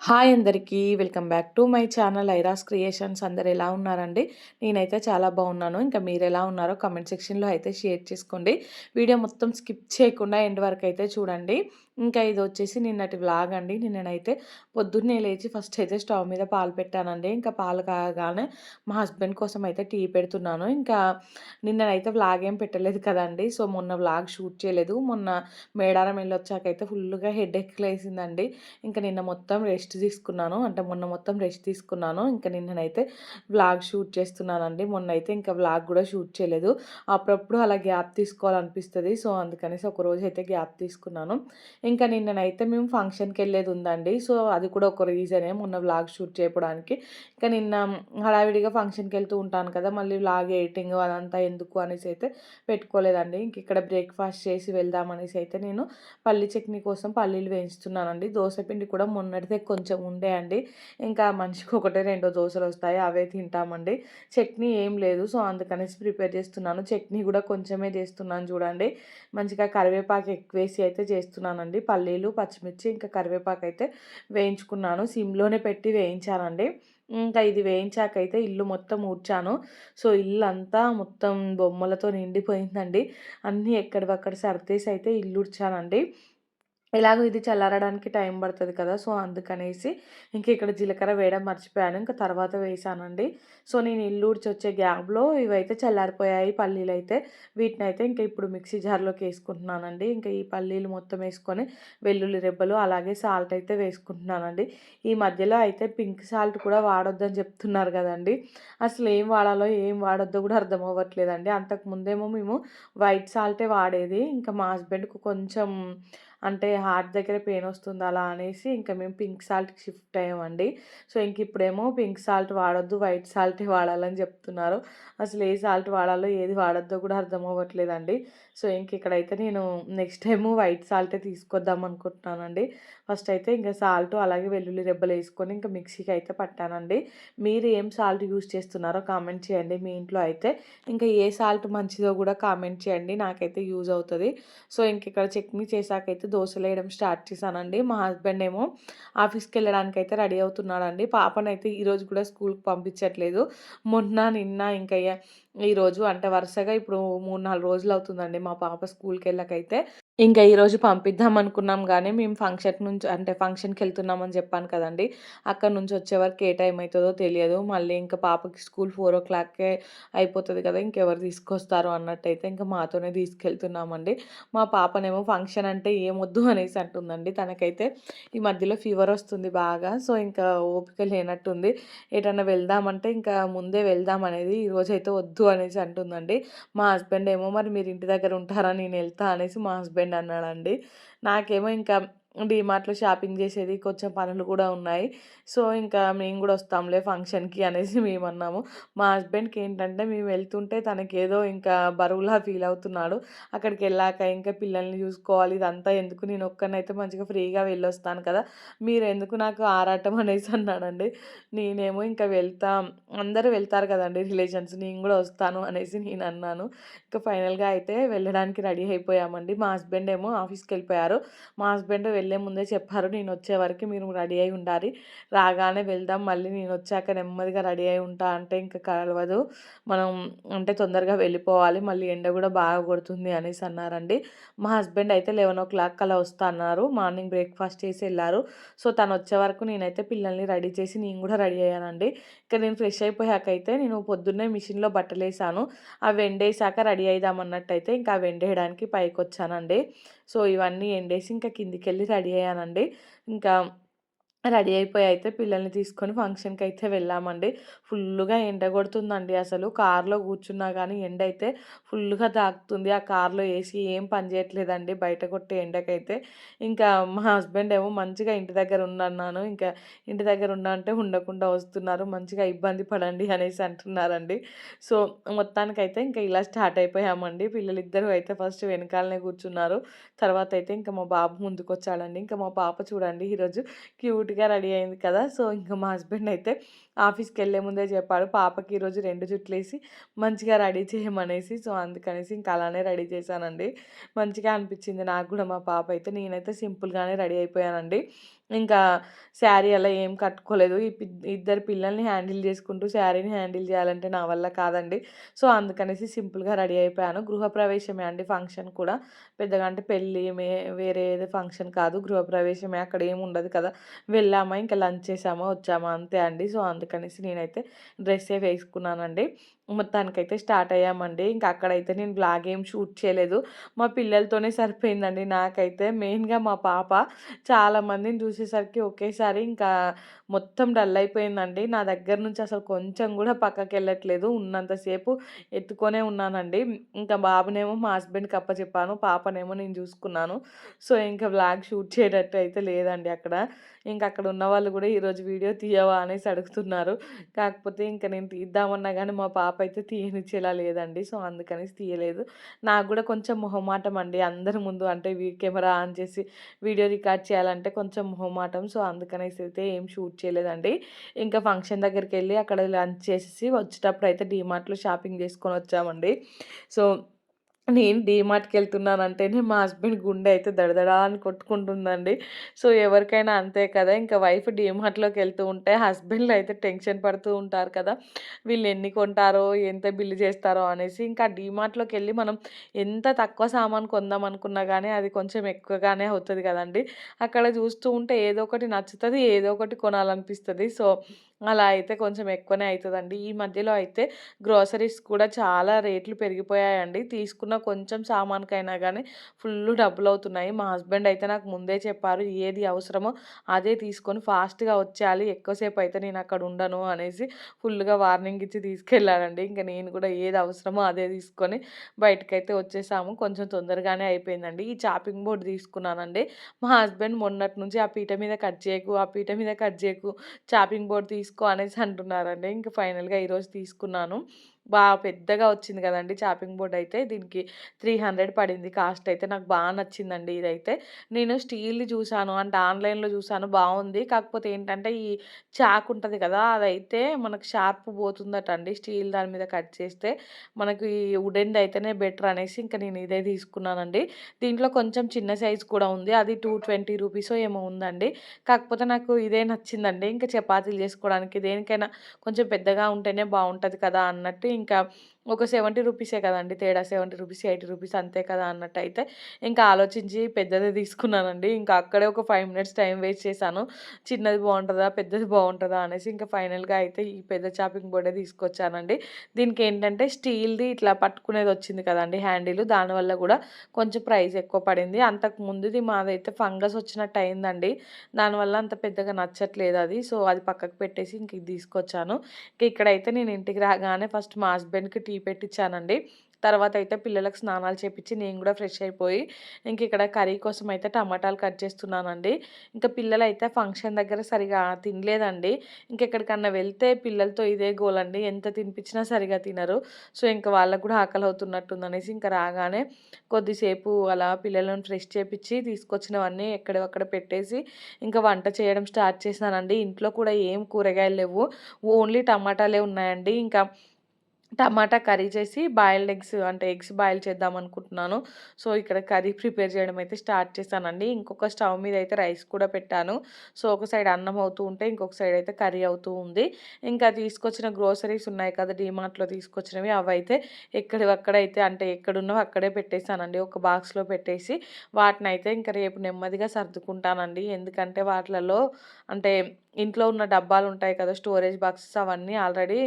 Hi అందరికీ welcome back to my channel Iras creations. అందరు ఎలా ఉన్నారండి? నేనైతే చాలా బాగున్నాను. ఇంకా మీరు ఎలా ఉన్నారో కామెంట్ సెక్షన్లో అయితే షేర్ చేసుకోండి. వీడియో మొత్తం స్కిప్ చేయకుండా ఎండ్ వరకు అయితే చూడండి. ఇంకా ఇది వచ్చేసి నిన్నటి వ్లాగ్ అండి. నిన్ననైతే పొద్దున్నే లేచి ఫస్ట్ అయితే స్టవ్ మీద పాలు పెట్టానండి. ఇంకా పాలు కాగానే మా హస్బెండ్ కోసం అయితే టీ పెడుతున్నాను. ఇంకా నిన్ననైతే వ్లాగ్ ఏం పెట్టలేదు కదండి. సో మొన్న వ్లాగ్ షూట్ చేయలేదు. మొన్న మేడారం వెళ్ళొచ్చాకైతే ఫుల్గా హెడేక్ లేసిందండి. ఇంకా నిన్న మొత్తం రెస్ట్ తీసుకున్నాను. అంటే మొన్న మొత్తం రెస్ట్ తీసుకున్నాను. ఇంకా నిన్ననైతే వ్లాగ్ షూట్ చేస్తున్నానండి. మొన్న అయితే ఇంకా వ్లాగ్ కూడా షూట్ చేయలేదు. అప్పుడప్పుడు అలా గ్యాప్ తీసుకోవాలనిపిస్తుంది. సో అందుకనేసి ఒకరోజు అయితే గ్యాప్ తీసుకున్నాను. ఇంకా నిన్ననైతే మేము ఫంక్షన్కి వెళ్ళేది ఉందండి. సో అది కూడా ఒక రీజనే మొన్న వ్లాగ్ షూట్ చేయడానికి. ఇంకా నిన్న హడావిడిగా ఫంక్షన్కి వెళ్తూ ఉంటాను కదా, మళ్ళీ వ్లాగ్ ఎడిటింగ్ అదంతా ఎందుకు అనేసి అయితే పెట్టుకోలేదండి. ఇంక ఇక్కడ బ్రేక్ఫాస్ట్ చేసి వెళ్దామనేసి అయితే నేను పల్లి చట్నీ కోసం పల్లీలు వేయించుతున్నానండి. దోసపిండి కూడా మొన్నటిదే కొంచెం ఉండే అండి. ఇంకా మనిషికి ఒకటో రెండో దోశలు వస్తాయి, అవే తింటామండి. చట్నీ ఏం లేదు. సో అందుకనేసి ప్రిపేర్ చేస్తున్నాను. చట్నీ కూడా కొంచెమే చేస్తున్నాను చూడండి. మంచిగా కరివేపాకు ఎక్కువేసి అయితే చేస్తున్నానండి. పల్లీలు, పచ్చిమిర్చి ఇంకా కరివేపాకు అయితే వేయించుకున్నాను. సిమ్లోనే పెట్టి వేయించానండి. ఇంకా ఇది వేయించాకైతే ఇల్లు మొత్తం ఊడ్చాను. సో ఇల్లు అంతా మొత్తం బొమ్మలతో నిండిపోయిందండి. అన్నీ ఎక్కడివక్కడ సర్దేసి అయితే ఇల్లు ఊడ్చానండి. ఎలాగో ఇది చల్లారడానికి టైం పడుతుంది కదా, సో అందుకనేసి ఇంక ఇక్కడ జీలకర్ర వేయడం మర్చిపోయాను. ఇంకా తర్వాత వేసానండి. సో నేను ఇల్లు ఊడ్చొచ్చే గ్యాప్లో ఇవైతే చల్లారిపోయాయి పల్లీలు అయితే. వీటినైతే ఇంకా ఇప్పుడు మిక్సీ జార్లోకి వేసుకుంటున్నానండి. ఇంకా ఈ పల్లీలు మొత్తం వేసుకొని వెల్లుల్లి రెబ్బలు అలాగే సాల్ట్ అయితే వేసుకుంటున్నానండి. ఈ మధ్యలో అయితే పింక్ సాల్ట్ కూడా వాడొద్దని చెప్తున్నారు కదండి. అసలు ఏం వాడాలో ఏం వాడొద్దో కూడా అర్థం అవ్వట్లేదండి. అంతకుముందేమో మేము వైట్ సాల్టే వాడేది. ఇంకా మా హస్బెండ్కు కొంచెం అంటే హార్ట్ దగ్గర పెయిన్ వస్తుంది అలా అనేసి ఇంకా మేము పింక్ సాల్ట్కి షిఫ్ట్ అయ్యామండి. సో ఇంక ఇప్పుడేమో పింక్ సాల్ట్ వాడొద్దు, వైట్ సాల్టే వాడాలని చెప్తున్నారు. అసలు ఏ సాల్ట్ వాడాలో ఏది వాడొద్దో కూడా అర్థం అవ్వట్లేదండి. సో ఇంక ఇక్కడైతే నేను నెక్స్ట్ టైము వైట్ సాల్టే తీసుకొద్దాం అనుకుంటున్నానండి. ఫస్ట్ అయితే ఇంకా సాల్ట్ అలాగే వెల్లుల్లి రెబ్బలు వేసుకొని ఇంకా మిక్సీకి అయితే పట్టానండి. మీరు ఏం సాల్ట్ యూస్ చేస్తున్నారో కామెంట్ చేయండి మీ ఇంట్లో అయితే. ఇంకా ఏ సాల్ట్ మంచిదో కూడా కామెంట్ చేయండి, నాకైతే యూజ్ అవుతుంది. సో ఇంక ఇక్కడ చట్నీ చేశాకైతే దోశలు వేయడం స్టార్ట్ చేశానండి. మా హస్బెండ్ ఏమో ఆఫీస్కి వెళ్ళడానికి అయితే రెడీ అవుతున్నాడండి. పాపనైతే ఈరోజు కూడా స్కూల్కి పంపించట్లేదు. మొన్న నిన్న ఇంకా ఈరోజు అంటే వరుసగా ఇప్పుడు 3-4 రోజులు అవుతుందండి మా పాప స్కూల్కి వెళ్ళకైతే. ఇంకా ఈరోజు పంపిద్దాం అనుకున్నాం కానీ మేము ఫంక్షన్కి వెళ్తున్నామని చెప్పాను కదండి. అక్కడ నుంచి వచ్చే వరకు ఏ టైం అవుతుందో తెలియదు. మళ్ళీ ఇంకా పాపకి స్కూల్ 4:00కే అయిపోతుంది కదా, ఇంకెవరు తీసుకొస్తారు అన్నట్టయితే ఇంకా మాతోనే తీసుకెళ్తున్నామండి. మా పాపనేమో ఫంక్షన్ అంటే ఏమొద్దు అనేసి అంటుందండి. తనకైతే ఈ మధ్యలో ఫీవర్ వస్తుంది బాగా. సో ఇంకా ఓపిక లేనట్టుంది. ఎటన్నా వెళ్దామంటే ఇంకా ముందే వెళ్దాం అనేది, ఈరోజైతే వద్దు అనేసి అంటుందండి. మా హస్బెండ్ ఏమో మరి మీరు ఇంటి దగ్గర ఉంటారా, నేను వెళ్తా అనేసి మా హస్బెండ్ అన్నాడండి. నాకేమో ఇంకా డీమార్ట్‌లో షాపింగ్ చేసేది కొంచెం పనులు కూడా ఉన్నాయి. సో ఇంకా మేము కూడా వస్తాంలే ఫంక్షన్‌కి అనేసి మేమన్నాము. మా హస్బెండ్‌కి ఏంటంటే మేము వెళ్తుంటే తనకేదో ఇంకా బరువులా ఫీల్ అవుతున్నాడు. అక్కడికి వెళ్ళాక ఇంకా పిల్లల్ని చూసుకోవాలి, ఇదంతా ఎందుకు, నేను ఒక్కడినైతే మంచిగా ఫ్రీగా వెళ్ళొస్తాను కదా, మీరెందుకు నాకు ఆరాటం అనేసి అన్నాడండి. నేనేమో ఇంకా అందరూ వెళ్తారు కదండీ రిలేషన్స్, నేను కూడా వస్తాను అనేసి నేను అన్నాను. ఇంకా ఫైనల్‌గా అయితే వెళ్ళడానికి రెడీ అయిపోయామండి. మా హస్బెండ్ ఏమో ఆఫీస్‌కి వెళ్ళిపోయారు. మా హస్బెండ్ వెళ్ళే ముందే చెప్పారు, నేను వచ్చే వరకు మీరు రెడీ అయి ఉండాలి, రాగానే వెళ్దాం, మళ్ళీ నేను వచ్చాక నెమ్మదిగా రెడీ అయి ఉంటా అంటే ఇంకా కలవదు, మనం అంటే తొందరగా వెళ్ళిపోవాలి, మళ్ళీ ఎండ కూడా బాగా కొడుతుంది అనేసి అన్నారండి. మా హస్బెండ్ అయితే 11:00 అలా వస్తా అన్నారు. మార్నింగ్ బ్రేక్ఫాస్ట్ చేసి వెళ్ళారు. సో తను వచ్చే వరకు నేనైతే పిల్లల్ని రెడీ చేసి నేను కూడా రెడీ అయ్యానండి. ఇక నేను ఫ్రెష్ అయిపోయాకైతే నేను పొద్దున్నే మిషన్లో బట్టలేసాను. అవి ఎండేసాక రెడీ అయిదామన్నట్టయితే ఇంకా అవి ఎండేయడానికి పైకొచ్చానండి. సో ఇవన్నీ ఎండేసి ఇంకా కిందికెళ్ళి రెడీ అయ్యానండి. ఇంకా రెడీ అయిపోయి అయితే పిల్లల్ని తీసుకొని ఫంక్షన్‌కైతే వెళ్ళామండి. ఫుల్లుగా ఎండ కొడుతుందండి అసలు. కార్‌లో కూర్చున్నా గానీ ఎండైతే ఫుల్లుగా తాకుతుంది. ఆ కార్‌లో ఏసీ ఏం పని చేయట్లేదండి బయట కొట్టే ఎండకైతే. ఇంకా మా హస్బెండ్ ఏమో మంచిగా ఇంటి దగ్గర ఉండన్నాను. ఇంకా ఇంటి దగ్గర అంటే ఉండకుండా వస్తున్నారు, మంచిగా ఇబ్బంది పడండి అనేసి అంటున్నారండి. సో మొత్తానికైతే ఇంకా ఇలా స్టార్ట్ అయిపోయామండి. పిల్లలిద్దరూ అయితే ఫస్ట్ వెనకాలనే కూర్చున్నారు. తర్వాత అయితే ఇంకా మా బాబు ముందుకొచ్చాడండి. ఇంకా మా పాప చూడండి ఈరోజు క్యూట్‌గా రెడీ అయింది కదా. సో ఇంక మా హస్బెండ్ అయితే ఆఫీస్‌కెళ్ళే ముందే చెప్పాడు, పాపకి ఈరోజు 2 జుట్లేసి మంచిగా రెడీ చేయమనేసి. సో అందుకనేసి ఇంకా అలానే రెడీ చేశానండి. మంచిగా అనిపించింది నాకు కూడా మా పాప అయితే. నేనైతే సింపుల్‌గానే రెడీ అయిపోయానండి. ఇంకా శారీ అలా ఏం కట్టుకోలేదు. ఇద్దరు పిల్లల్ని హ్యాండిల్ చేసుకుంటూ శారీని హ్యాండిల్ చేయాలంటే నా వల్ల కాదండి. సో, అందుకనేసి సింపుల్‌గా రెడీ అయిపోయాను. గృహప్రవేశమే అండి ఫంక్షన్ కూడా. పెద్దగా అంటే పెళ్లి వేరే ఏదో ఫంక్షన్ కాదు. గృహప్రవేశమే అక్కడ ఏమి ఉండదు కదా! వెళ్ళామా, ఇంకా లంచ్ చేసామా, వచ్చామా అంతే అండి. సో, అందుకనేసి నేనైతే డ్రెస్సే వేసుకున్నానండి. మొత్తానికైతే స్టార్ట్ అయ్యామండి. ఇంకా అక్కడైతే నేను వ్లాగ్ ఏం షూట్ చేయలేదు. మా పిల్లలతోనే సరిపోయిందండి నాకైతే. మెయిన్‌గా మా పాప చాలా మందిని చూసేసరికి ఒకేసారి ఇంకా మొత్తం డల్ అయిపోయిందండి. నా దగ్గర నుంచి అసలు కొంచెం గూడా పక్కకెళ్ళట్లేదు. ఉన్నంతసేపు ఎత్తుకొనే ఉన్నానండి. ఇంకా బాబునేమో మా హస్బెండ్‌కి అప్పచెప్పాను. పాపనేమో నేను చూసుకున్నాను. సో, ఇంకా వ్లాగ్ షూట్ చేయనట్టు అయితే లేదండి అక్కడ. ఇంక అక్కడ ఉన్నవాళ్ళు గూడా ఈరోజు వీడియో తీయవా అనేసి అడుగుతున్నారు. కాకపోతే ఇంక నేను తీద్దామన్నా గానీ మా పాప అయితే తీయనిచ్చేలా లేదండి. సో, అందుకనేసి తీయలేదు. నాకు గూడా కొంచెం మొహమాటం అండి. అందరి ముందు అంటే కెమెరా ఆన్ చేసి వీడియో రికార్డ్ చేయాలంటే కొంచెం మొహమాటం. సో, అందుకనేసి అయితే ఏం షూట్ చేయలేదండి. ఇంకా ఫంక్షన్ దగ్గరికెళ్ళి అక్కడ లంచ్ చేసేసి వచ్చేటప్పుడైతే డీమార్ట్‌లో షాపింగ్ చేసుకొనొచ్చామండి. సో, నేను డీమార్ట్‌కెళ్తున్నానంటేనే మా హస్బెండ్ గుండె అయితే దడదడా అని కొట్టుకుంటుందండి. సో, ఎవరికైనా అంతే కదా! ఇంకా వైఫ్ డీమార్ట్‌లోకెళ్తూ ఉంటే హస్బెండ్‌లు అయితే టెన్షన్ పడుతూ ఉంటారు కదా! వీళ్ళు ఎన్ని కొంటారో, ఎంత బిల్లు చేస్తారో అనేసి. ఇంకా డీమార్ట్‌లోకెళ్ళి మనం ఎంత తక్కువ సామాను కొందాం అనుకున్నా గానీ, అది కొంచెం ఎక్కువగానే అవుతది కదండీ! అక్కడ చూస్తూ ఉంటే ఏదో ఒకటి నచ్చుతది, ఏదో ఒకటి కొనాలనిపిస్తది. సో, అలా అయితే కొంచెం ఎక్కువనే అయితదండి. ఈ మధ్యలో అయితే గ్రోసరీస్ కూడా చాలా రేట్లు పెరిగిపోయాయండి. తీసుకున్న కొంచెం సామానుకైనా గానీ ఫుల్లు డబ్బులవుతున్నాయి. మా హస్బెండ్ అయితే నాకు ముందే చెప్పారు. ఏది అవసరమో అదే తీసుకొని ఫాస్ట్‌గా వచ్చేయాలి. ఎక్కువసేపు అయితే నేనక్కడ ఉండను అనేసి ఫుల్లుగా వార్నింగ్ ఇచ్చి తీసుకెళ్ళాడండి. ఇంక నేను కూడా ఏది అవసరమో అదే తీసుకొని బయటకైతే వచ్చేసాము. కొంచెం తొందరగానే అయిపోయిందండి. ఈ చాపింగ్ బోర్డ్ తీసుకున్నానండి. మా హస్బెండ్ మొన్నటి నుంచి ఆ పీట మీద కట్ చేయకు, ఆ పీట మీద కట్ చేయకు, చాపింగ్ బోర్డ్ తీసుకో అనేసి అంటున్నారండి. ఇంక ఫైనల్‌గా ఈరోజు తీసుకున్నాను. పెద్దగా వచ్చింది కదండీ! చాపింగ్ బోర్డ్ అయితే. దీనికి 300 పడింది కాస్ట్ అయితే. నాకు నచ్చిందండి ఇదైతే. నేను స్టీల్‌ది చూసాను. అంటే ఆన్‌లైన్‌లో చూసాను బావుంది. కాకపోతే ఏంటంటే ఈ చాక్ ఉంటది కదా! అదైతే మనకు షార్ప్ పోతుందటండి. స్టీల్ దాని మీద కట్ చేస్తే. మనకి వుడెన్‌ది అయితేనే బెటర్ అనేసి ఇంక నేను ఇదే తీసుకున్నానండి. దీంట్లో కొంచెం చిన్న సైజ్ కూడా ఉంది. అది 220 రూపీసో ఏమో ఉందండి. కాకపోతే నాకు ఇదే నచ్చిందండి. ఇంకా చపాతీలు చేసుకోవడానికి దేనికైనా కొంచెం పెద్దగా ఉంటేనే బావుంటది కదా! అన్నట్టు ఇంకా ఒక 70 రూపీసే కదండీ తేడా. 70 రూపీస్, 80 రూపీస్ అంతే కదా! అన్నట్టయితే ఇంకా ఆలోచించి పెద్దదే తీసుకున్నానండి. ఇంకా అక్కడే ఒక 5 మినిట్స్ టైం వేస్ట్ చేశాను. చిన్నది బావుంటదా? పెద్దది బావుంటదా? అనేసి ఇంకా ఫైనల్‌గా అయితే ఈ పెద్ద చాపింగ్ బోర్డే తీసుకొచ్చానండి. దీనికేంటంటే స్టీల్‌ది ఇట్లా పట్టుకునేదొచ్చింది కదండీ హ్యాండిలు. దానివల్ల గూడా కొంచెం ప్రైస్ ఎక్కువ పడింది. అంతకు ముందుది మాదైతే ఫంగస్ వచ్చినట్టు అయిందండి. దానివల్ల అంత పెద్దగా నచ్చట్లేదది. సో, అది పక్కకు పెట్టేసి ఇంక ఇది తీసుకొచ్చాను. ఇక్కడైతే నేను ఇంటికి రాగానే ఫస్ట్ మా హస్బెండ్‌కి టీ పెట్టిచ్చానండి. తర్వాతయితే పిల్లలకు స్నానాలు చేపిచ్చి నేను గూడా ఫ్రెష్ అయిపోయి ఇంకిక్కడ కర్రీ కోసం అయితే టమాటాలు కట్ చేస్తున్నానండి. ఇంకా పిల్లలైతే ఫంక్షన్ దగ్గర సరిగా తినలేదండి. ఇంకెక్కడికన్నా వెళ్తే పిల్లలతో ఇదే గోలండి. ఎంత తినిపించినా సరిగా తినరు. సో, ఇంక వాళ్ళకి గూడా ఆకలవుతున్నట్టుందనేసి ఇంక రాగానే కొద్దిసేపు అలా పిల్లలను ఫ్రెష్ చేపిచ్చి తీసుకొచ్చినవన్నీ ఎక్కడివక్కడ పెట్టేసి ఇంకా వంట చేయడం స్టార్ట్ చేశానండి. ఇంట్లో కూడా ఏం కూరగాయలు లెవ్వు. ఓన్లీ టమాటాలే ఉన్నాయండి. ఇంకా టమాటా కర్రీ చేసి బాయిల్డ్ ఎగ్స్ అంటే ఎగ్స్ బాయిల్ చేద్దామనుకుంటున్నాను. సో, ఇక్కడ కర్రీ ప్రిపేర్ చేయడం అయితే స్టార్ట్ చేశానండి. ఇంకొక స్టవ్ మీద అయితే రైస్ కూడా పెట్టాను. సో, ఒక సైడ్ అన్నం అవుతూ ఉంటే, ఇంకొక సైడ్ అయితే కర్రీ అవుతూ ఉంది. ఇంకా తీసుకొచ్చిన గ్రోసరీస్ ఉన్నాయి కదా! డీమార్ట్‌లో తీసుకొచ్చినవి అవైతే ఎక్కడివక్కడైతే అంటే ఎక్కడున్నవో అక్కడే పెట్టేసానండి. ఒక బాక్స్‌లో పెట్టేసి వాటినైతే ఇంక రేపు నెమ్మదిగా సర్దుకుంటానండి. ఎందుకంటే వాటిలలో అంటే ఇంట్లో ఉన్న డబ్బాలుంటాయి కదా! స్టోరేజ్ బాక్సెస్ అవన్నీ ఆల్రెడీ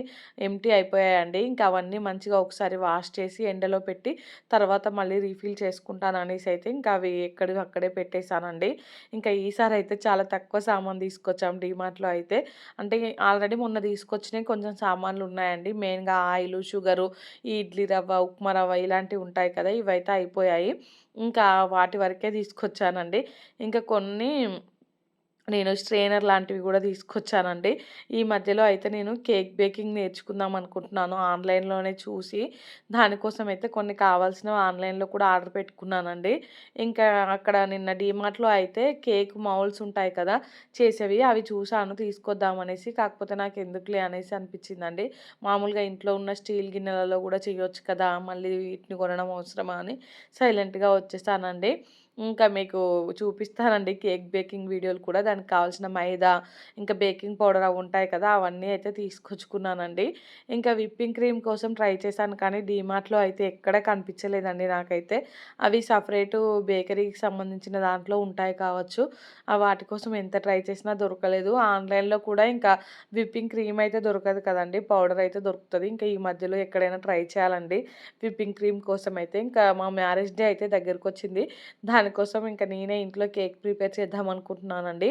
ఎంప్టీ అయిపోయాయండి. ఇంకా అవన్నీ మంచిగా ఒకసారి వాష్ చేసి ఎండలో పెట్టి తర్వాత మళ్ళీ రీఫిల్ చేసుకుంటాననేసి అయితే ఇంకా అవి ఎక్కడివి అక్కడే పెట్టేసానండి. ఇంకా ఈసారైతే చాలా తక్కువ సామాను తీసుకొచ్చాం డీమార్ట్‌లో అయితే. అంటే ఆల్రెడీ మొన్న తీసుకొచ్చినయి కొంచెం సామాన్లున్నాయండి. మెయిన్‌గా ఆయిలు, షుగరు, ఈ ఇడ్లీ రవ్వ, ఉప్మా రవ్వ ఇలాంటివి ఉంటాయి కదా! ఇవైతే అయిపోయాయి. ఇంకా వాటి వరకే తీసుకొచ్చానండి. ఇంకా కొన్ని నేను స్ట్రెయినర్ లాంటివి గూడా తీసుకొచ్చానండి. ఈ మధ్యలో అయితే నేను కేక్ బేకింగ్ నేర్చుకుందాం అనుకుంటున్నాను ఆన్‌లైన్‌లోనే చూసి. దానికోసం అయితే కొన్ని కావాల్సినవి ఆన్‌లైన్‌లో కూడా ఆర్డర్ పెట్టుకున్నానండి. ఇంకా అక్కడ నిన్న డీమార్ట్‌లో అయితే కేక్ మౌల్డ్స్ ఉంటాయి కదా! చేసేవి అవి చూసాను తీసుకొద్దామనేసి. కాకపోతే నాకెందుకులే అనేసి అనిపించిందండి. మామూలుగా ఇంట్లో ఉన్న స్టీల్ గిన్నెలలో గూడా చేయొచ్చు కదా! మళ్ళీ వీటిని కొనడం అవసరమా అని సైలెంట్‌గా వచ్చేసానండి. ఇంకా మీకు చూపిస్తానండి కేక్ బేకింగ్ వీడియోలు కూడా. దానికి కావాల్సిన మైదా, ఇంకా బేకింగ్ పౌడర్ అవి ఉంటాయి కదా! అవన్నీ అయితే తీసుకొచ్చుకున్నానండి. ఇంకా విప్పింగ్ క్రీమ్ కోసం ట్రై చేశాను కానీ డీమార్ట్‌లో అయితే ఎక్కడ కనిపించలేదండి నాకైతే. అవి సెపరేటు బేకరీకి సంబంధించిన దాంట్లో ఉంటాయి కావచ్చు. వాటి కోసం ఎంత ట్రై చేసినా దొరకలేదు. ఆన్‌లైన్‌లో కూడా ఇంకా విప్పింగ్ క్రీమ్ అయితే దొరకదు కదండీ! పౌడర్ అయితే దొరుకుతది. ఇంకా ఈ మధ్యలో ఎక్కడైనా ట్రై చేయాలండి విప్పింగ్ క్రీమ్ కోసం అయితే. ఇంకా మా మ్యారేజ్ డే అయితే దగ్గరకొచ్చింది. దానికోసం ఇంక నేనే ఇంట్లో కేక్ ప్రిపేర్ చేద్దామనుకుంటున్నానండి.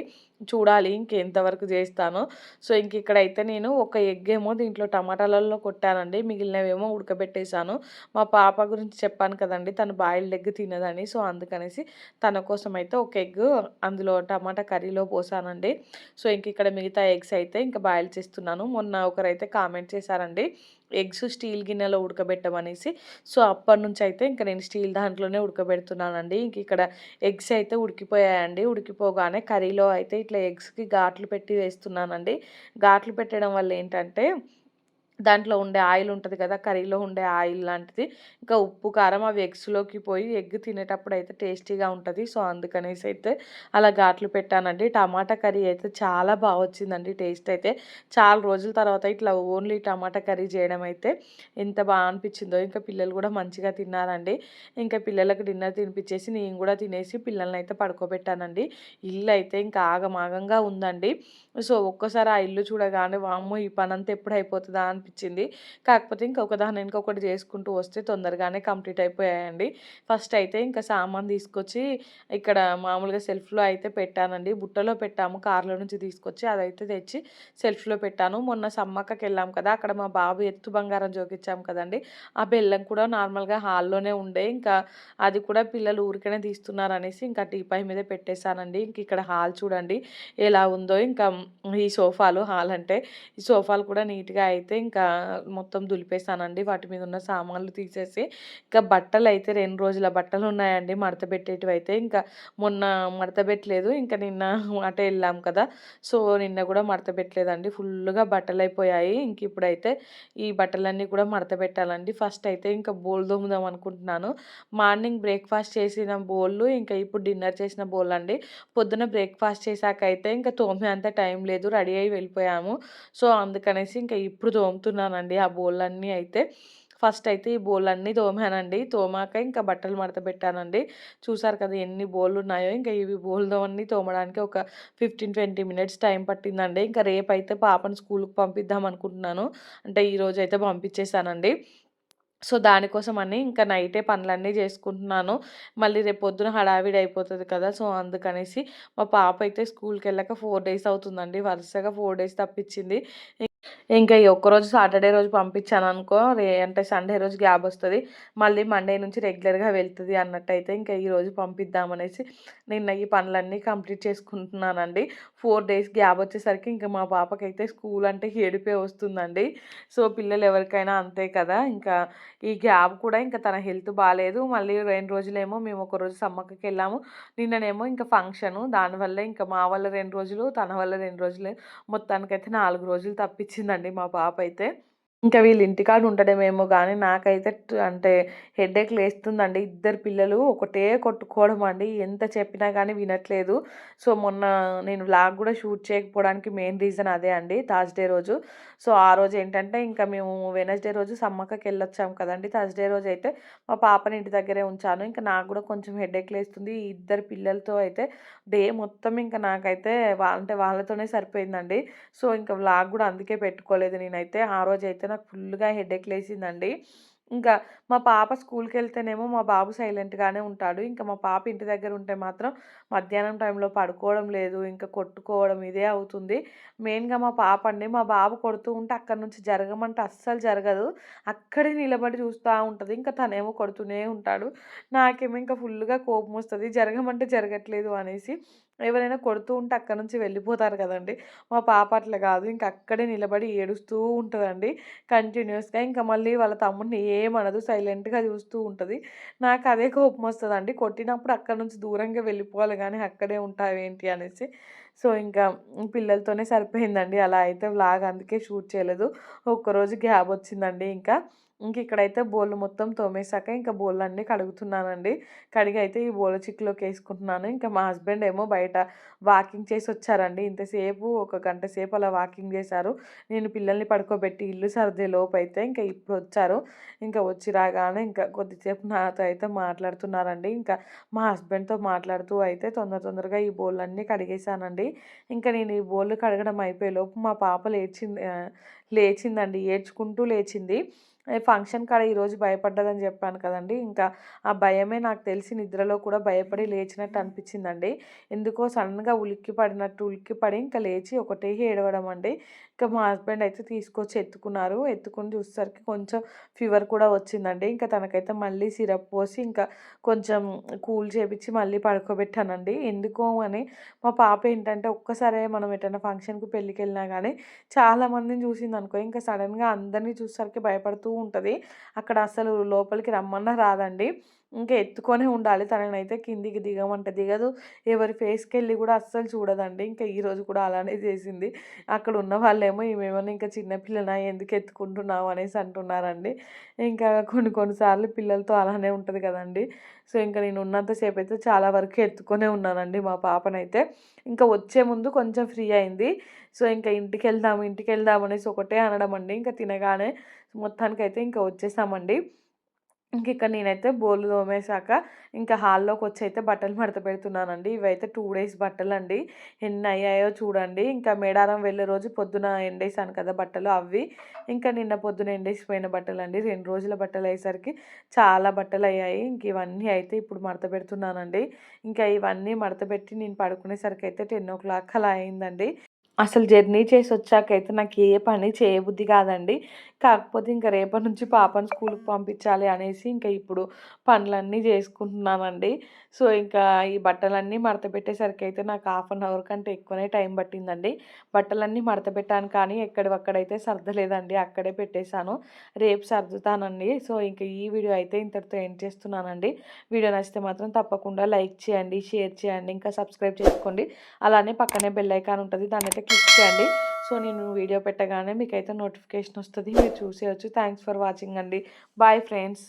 చూడాలి ఇంకెంతవరకు జేస్తానో. సో, ఇక్కడైతే నేను ఒక ఎగ్ ఏమో దీంట్లో టమాటాలలో కొట్టానండి. మిగిలినవేమో ఉడకబెట్టేసాను. మా పాప గురించి చెప్పాను కదండీ! తను బాయిల్డ్ ఎగ్ తినదని. సో, అందుకనేసి తన కోసమయితే ఒక ఎగ్ అందులో టమాటా కర్రీలో పోసానండి. సో, ఇక్కడ మిగతా ఎగ్స్ అయితే ఇంక బాయిల్ చేస్తున్నాను. మొన్న ఒకరైతే కామెంట్ చేశారండి. ఎగ్స్ స్టీల్ గిన్నెలో ఉడకబెట్టమనేసి. సో, అప్పటినుంచయితే ఇంక నేను స్టీల్ దాంట్లోనే ఉడకబెడుతున్నానండి. ఇక్కడ ఎగ్స్ అయితే ఉడికిపోయాయండి. ఉడికిపోగానే కర్రీలో అయితే ఇట్లా ఎగ్స్‌కి ఘాట్లు పెట్టి వేస్తున్నానండి. ఘాట్లు పెట్టడం వల్ల ఏంటంటే దాంట్లో ఉండే ఆయిల్ ఉంటది కదా! కర్రీలో ఉండే ఆయిల్ లాంటిది. ఇంకా ఉప్పు, కారం అవి ఎగ్స్‌లోకి పోయి ఎగ్ తినేటప్పుడు అయితే టేస్టీగా ఉంటది. సో, అందుకనేసి అయితే అలా ఘాట్లు పెట్టానండి. టమాటా కర్రీ అయితే చాలా బా వచ్చిందండి టేస్ట్ అయితే. చాలా రోజుల తర్వాత ఇట్లా ఓన్లీ టమాటా కర్రీ చేయడం అయితే ఎంత బా అనిపించిందో. ఇంకా పిల్లలు కూడా మంచిగా తిన్నారండి. ఇంకా పిల్లలకి డిన్నర్ తినిపించేసి నేను కూడా తినేసి పిల్లల్నయితే పడుకోబెట్టానండి. ఇల్లయితే ఇంకా ఆగమాగంగా ఉందండి. సో, ఒక్కసారి ఆ ఇల్లు చూడగానే వామ్మో! ఈ పనంతా ఎప్పుడు అయిపోతదా అనిపిచ్చింది. కాకపోతే ఒకదాని వెనుక ఒకటి చేసుకుంటూ వస్తే తొందరగానే కంప్లీట్ అయిపోయాయండి. ఫస్ట్ అయితే ఇంకా సామాను తీసుకొచ్చి ఇక్కడ మామూలుగా సెల్ఫ్‌లో అయితే పెట్టానండి. బుట్టలో పెట్టాము కార్‌లో నుంచి తీసుకొచ్చి అదైతే తెచ్చి సెల్ఫ్‌లో పెట్టాను. మొన్న సమ్మక్కకెళ్ళాం కదా! అక్కడ మా బాబు ఎత్తు బంగారం జోకిచ్చాం కదండీ! ఆ బెల్లం కూడా నార్మల్‌గా హాల్‌లోనే ఉండే. ఇంకా అది కూడా పిల్లలు ఊరికనే తీస్తున్నారనేసి ఇంకా టీపాయ్ మీదే పెట్టేసానండి. ఇక్కడ హాల్ చూడండి ఎలా ఉందో. ఈ సోఫాలు హాల్ అంటే ఈ సోఫాలు కూడా నీట్‌గా అయితే మొత్తం దులిపేసానండి. వాటి మీద ఉన్న సామాన్లు తీసేసి, బట్టలైతే 2 రోజుల బట్టలున్నాయండి మడతబెట్టేటివైతే. మొన్న మడతబెట్టలేదు. నిన్న అటే ఎళ్ళాం కదా! సో, నిన్న కూడా మడతబెట్టలేదండి. ఫుల్లుగా బట్టలైపోయాయి. ఇప్పుడైతే ఈ బట్టలన్నీ కూడా మడతబెట్టాలండి. ఫస్ట్ అయితే బోలు తోముదాం అనుకుంటున్నాను. మార్నింగ్ బ్రేక్‌ఫాస్ట్ చేసిన బోళ్ళు, ఇప్పుడు డిన్నర్ చేసిన బోళ్ళండి. పొద్దున బ్రేక్‌ఫాస్ట్ చేశాకైతే తోమేంత టైం లేదు. రెడీ అయ్యి వెళ్ళిపోయాము. సో, అందుకనేసి ఇప్పుడు తోముతున్నానండి ఆ బోళ్ళన్నీ అయితే. ఫస్ట్ అయితే ఈ బోళ్ళన్నీ తోమానండి. తోమాక బట్టలు మడత పెట్టానండి. చూసారు కదా ఎన్ని బోళ్ళున్నాయో. ఇవి బోళ్ళువన్నీ తోమడానికి ఒక 15, 20 మినిట్స్ టైం పట్టిందండి. రేపైతే పాపను స్కూలుకి పంపిద్దాం అనుకుంటున్నాను. అంటే ఈరోజైతే పంపించేసానండి. సో, దానికోసమని నైటే పనులన్నీ జేసుకుంటున్నాను. మళ్ళీ రేపు పొద్దున హడావిడి అయిపోతది కదా! సో, అందుకనేసి మా పాప అయితే స్కూలుకెళ్ళక 4 డేస్ అవుతుందండి. వరుసగా 4 డేస్ తప్పిచ్చింది. ఈ ఒక్కరోజు సాటర్‌డే రోజు పంపించాననుకో అంటే సండే రోజు గ్యాపొస్తది. మళ్ళీ మండే నుంచి రెగ్యులర్‌గా వెళ్తది అన్నట్టయితే ఈరోజు పంపిద్దామనేసి నిన్న ఈ పనులన్నీ కంప్లీట్ చేసుకుంటున్నానండి. 4 డేస్ గ్యాప్ వచ్చేసరికి మా పాపకైతే స్కూల్ అంటే ఏడుపే వస్తుందండి. సో, పిల్లలు ఎవరికైనా అంతే కదా! ఈ గ్యాప్ కూడా తన హెల్త్ బాలేదు. మళ్ళీ 2 రోజులేమో మేము ఒకరోజు సమ్మక్కకెళ్ళాము. నిన్ననేమో ఫంక్షను. దానివల్ల మా వల్ల 2 రోజులు, తన వల్ల 2 రోజులు మొత్తానికైతే 4 రోజులు తప్పిచ్చిందండి మా పాపైతే. వీళ్ళు ఇంటికాడ ఉండడమేమో గానీ నాకైతే అంటే హెడేక్ లేస్తుందండి. ఇద్దరు పిల్లలు ఒకటే కొట్టుకోవడం అండి. ఎంత చెప్పినా గానీ వినట్లేదు. సో, మొన్న నేను వ్లాగ్ గూడా షూట్ చేయకపోవడానికి మెయిన్ రీజన్ అదే అండి. థర్స్‌డే రోజు. సో, ఆ రోజేంటంటే మేము వెడ్నెస్‌డే రోజు సమ్మక్కకెళ్ళొచ్చాం కదండీ! థర్స్‌డే రోజైతే మా పాపని ఇంటి దగ్గరే ఉంచాను. నాకు గూడా కొంచెం హెడేక్ లేస్తుంది. ఈ ఇద్దరు పిల్లలతో అయితే డే మొత్తం నాకైతే అంటే వాళ్ళతోనే సరిపోయిందండి. సో, వ్లాగ్ గూడా అందుకే పెట్టుకోలేదు నేనైతే. ఆ రోజైతే నాకు ఫుల్లుగా హెడేక్ లేసిందండి. ఇంకా మా పాప స్కూలుకెళ్తేనేమో మా బాబు సైలెంట్‌గానే ఉంటాడు. మా పాప ఇంటి దగ్గర ఉంటే మాత్రం మధ్యాహ్నం టైంలో పడుకోవడం లేదు. కొట్టుకోవడం ఇదే అవుతుంది. మెయిన్‌గా మా పాప అండి. మా బాబు కొడుతూ ఉంటే అక్కడి నుంచి జరగమంటే అస్సలు జరగదు. అక్కడే నిలబడి చూస్తా ఉంటది. తనేమో కొడుతూనే ఉంటాడు. నాకేమో ఫుల్లుగా కోపమొస్తది. జరగమంటే జరగట్లేదు అనేసి. ఎవరైనా కొడుతూ ఉంటే అక్కడి నుంచి వెళ్ళిపోతారు కదండీ! మా పాప అట్లా కాదు. అక్కడే నిలబడి ఏడుస్తూ ఉంటదండి కంటిన్యూయస్‌గా. మళ్ళీ వాళ్ళ తమ్ముడిని ఏమనదు. సైలెంట్‌గా చూస్తూ ఉంటది. నాకదే కోపమొస్తదండి. కొట్టినప్పుడు అక్కడి నుంచి దూరంగా వెళ్ళిపోవాలి గానీ అక్కడే ఉంటావేంటి అనేసి. సో, పిల్లలతోనే సరిపోయిందండి. అలా అయితే వ్లాగ్ అందుకే షూట్ చేయలేదు. ఒక్కరోజు గ్యాప్ వచ్చిందండి. ఇంక ఇక్కడైతే బోళ్ళు మొత్తం తోమేసాక ఇంకా బోళ్ళన్నీ కడుగుతున్నానండి. కడిగి అయితే ఈ బోళ్ళ చిక్కులోకి వేసుకుంటున్నాను. ఇంకా మా హస్బెండ్ ఏమో బయట వాకింగ్ చేసి వచ్చారండి. ఇంతసేపు ఒక గంట సేపు అలా వాకింగ్ చేశారు. నేను పిల్లల్ని పడుకోబెట్టి ఇల్లు సర్దే లోపు అయితే ఇంకా ఇప్పుడు వచ్చారు. ఇంకా వచ్చి రాగానే ఇంకా కొద్దిసేపు నాతో అయితే మాట్లాడుతున్నారండి. ఇంకా మా హస్బెండ్తో మాట్లాడుతూ అయితే తొందరగా ఈ బోళ్ళన్నీ కడిగేసానండి. ఇంకా నేను ఈ బోళ్ళు కడగడం అయిపోయేలోపు మా పాప లేచిందండి. ఏడ్చుకుంటూ లేచింది. ఫంక్షన్ కాడ ఈరోజు భయపడ్డదని చెప్పాను కదండీ! ఇంకా ఆ భయమే నాకు తెలిసి నిద్రలో కూడా భయపడి లేచినట్టు అనిపించిందండి. ఎందుకో సడన్‌గా ఉలిక్కిపడి ఇంకా లేచి ఒకటే ఏడవడం అండి. ఇంకా మా హస్బెండ్ అయితే తీసుకొచ్చి ఎత్తుకున్నారు. ఎత్తుకొని చూసేసరికి కొంచెం ఫీవర్ కూడా వచ్చిందండి. ఇంకా తనకైతే మళ్ళీ సిరప్ పోసి ఇంకా కొంచెం కూల్ చేపించి మళ్ళీ పడుకోబెట్టానండి. ఎందుకో అని మా పాప ఏంటంటే ఒక్కసారే మనం ఎటైనా ఫంక్షన్‌కి పెళ్ళికెళ్ళినా గానీ చాలామందిని చూసిందనుకో ఇంకా సడన్‌గా అందరిని చూసేసరికి భయపడుతూ ఉంటది. అక్కడ అసలు లోపలికి రమ్మన్నా రాదండి. ఇంకా ఎత్తుకొనే ఉండాలి. తననైతే కిందికి దిగమంటే దిగదు. ఎవరి ఫేస్‌కెళ్ళి కూడా అస్సలు చూడదండి. ఇంకా ఈరోజు కూడా అలానే చేసింది. అక్కడ ఉన్న వాళ్ళేమో ఈమేమన్నా ఇంకా చిన్న పిల్లనా ఎందుకు ఎత్తుకుంటున్నావు అనేసి అంటున్నారండి. ఇంకా కొన్ని సార్లు పిల్లలతో అలానే ఉంటది కదండీ! సో, ఇంక నేను ఉన్నంత సేపయితే చాలా వరకు ఎత్తుకొనే ఉన్నానండి మా పాపనైతే. ఇంకా వచ్చే ముందు కొంచెం ఫ్రీ అయింది. సో, ఇంక ఇంటికెళ్దాం అనేసి ఒకటే అనడం అండి. ఇంక తినగానే మొత్తానికైతే ఇంక వచ్చేసామండి. ఇంకిక్కడ నేనైతే బోళ్ళు తోమేశాక ఇంకా హాల్లోకొచ్చి అయితే బట్టలు మడత పెడుతున్నానండి. ఇవైతే 2 డేస్ బట్టలండి. ఎన్నయ్యాయో చూడండి. ఇంకా మేడారం వెళ్ళే రోజు పొద్దున ఎండేసాను కదా బట్టలు అవి. ఇంకా నిన్న పొద్దున ఎండేసిపోయిన బట్టలండి. 2 రోజుల బట్టలయ్యేసరికి చాలా బట్టలయ్యాయి. ఇంక ఇవన్నీ అయితే ఇప్పుడు మడత పెడుతున్నానండి. ఇంకా ఇవన్నీ మడత పెట్టి నేను పడుకునేసరికైతే 10:00 అలా అయిందండి. అసలు జర్నీ చేసొచ్చాకైతే నాకు ఏ పని చేయబుద్ధి కాదండి. కాకపోతే ఇంక రేపటి నుంచి పాపను స్కూలుకి పంపించాలి అనేసి ఇంకా ఇప్పుడు పనులన్నీ చేసుకుంటున్నానండి. సో, ఇంకా ఈ బట్టలన్నీ మడత పెట్టేసరికైతే నాకు హాఫ్ అన్ అవర్ కంటే ఎక్కువనే టైం పట్టిందండి. బట్టలన్నీ మడత పెట్టాను కానీ ఎక్కడివక్కడైతే సర్దలేదండి. అక్కడే పెట్టేశాను. రేపు సర్దుతానండి. సో, ఇంక ఈ వీడియో అయితే ఇంతటితో ఎండ్ చేస్తున్నానండి. వీడియో నచ్చితే మాత్రం తప్పకుండా లైక్ చేయండి, షేర్ చేయండి, ఇంకా సబ్స్క్రైబ్ చేసుకోండి. అలానే పక్కనే బెల్ ఐకాన్ ఉంటది. దాన్నైతే క్లిక్ చేయండి. సో, నేను వీడియో పెట్టగానే మీకైతే నోటిఫికేషన్ వస్తది. మీరు చూసేయొచ్చు. థాంక్స్ ఫర్ వాచింగ్ అండి. Bye friends.